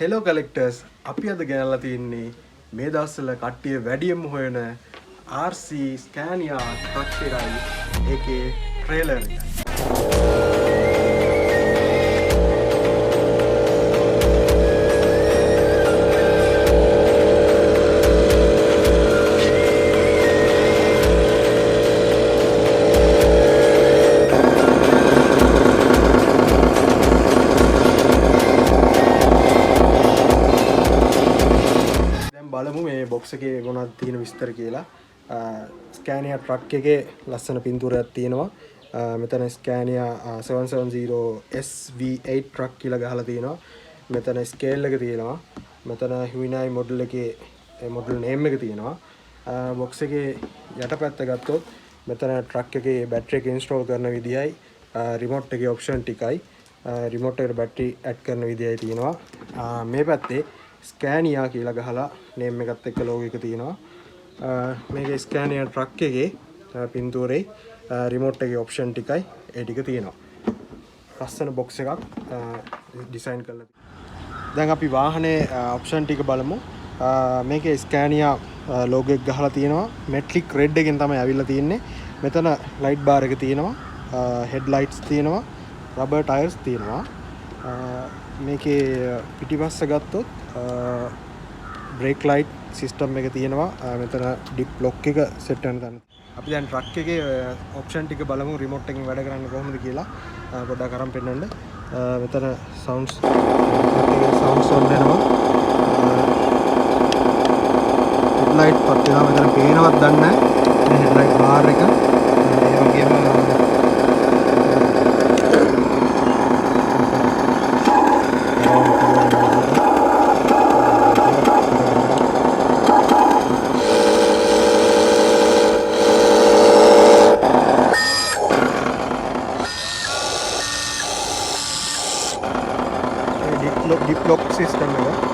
Hello කලෙක්ටර්ස් අපි අද ගෙනල්ලා තින්නේ මේ දවස්වල කට්ටිය වැඩියෙන්ම හොයන RC Scania ට්‍රක් එකයි ඒකේ ට්‍රේලර් එකයි. බලමු මේ බොක්ස් එකේ මොනවද තියෙන විස්තර කියලා. Scania ට්‍රක් එකේ ලස්සන පින්තූරයක් තියෙනවා. මෙතන Scania 770 SV8 ට්‍රක් කියලා ගහලා තියෙනවා. මෙතන ස්කේල් එක තියෙනවා. මෙතන Hyundai මොඩල් එකේ මොඩල් නේම් එක තියෙනවා. බොක්ස් එකේ යටපැත්ත ගත්තොත් මෙතන ට්‍රක් එකේ බැටරි එක ඉන්ස්ටෝල් කරන විදියයි රිමෝට් එකේ ඔප්ෂන් ටිකයි රිමෝට් එකට බැටරි ඇඩ් කරන විදියයි තියෙනවා. මේ පැත්තේ Scania කියලා ගහලා නේම් එකත් එක්ක ලෝගෝ එක තියෙනවා. මේකේ Scania ට්‍රක් එකේ පින්තූරේ රිමෝට් එකේ ඔප්ෂන් ටිකයි ඒ ටික තියෙනවා. ලස්සන බොක්ස් එකක් ඩිසයින් කරලා තියෙනවා. දැන් අපි වාහනේ ඔප්ෂන් ටික බලමු. මේකේ Scania ලෝගෝ එක ගහලා තියෙනවා. මෙට්ලික් රෙඩ් එකෙන් තමයි අවිල්ලා තියෙන්නේ. මෙතන ලයිට් බාර් එක තියෙනවා. හෙඩ් ලයිට්ස් තියෙනවා. රබර් ටයර්ස් තියෙනවා. මේකේ පිටිපස්ස ගත්තොත් බ්‍රේක් ලයිට් සිස්ටම් එක තියෙනවා. මෙතන ඩිප් ලොක් එක සෙට් වෙන තැන. අපි දැන් ට්‍රක් එකේ ඔප්ෂන් ටික බලමු රිමෝට් එකෙන් වැඩ කරන්නේ කොහොමද කියලා. පොඩ්ඩක් අරන් පෙන්නන්න. මෙතන සවුන්ඩ්ස් ඔන් වෙනවා. හෙඩ් ලයිට් පත් වෙනවා. මෙතන පේනවත් දන්නේ නැහැ. මේ හෙඩ් ලයිට් බාර් එක. ඒ වගේම ඩිප් ලොක් සිස්ටම් එක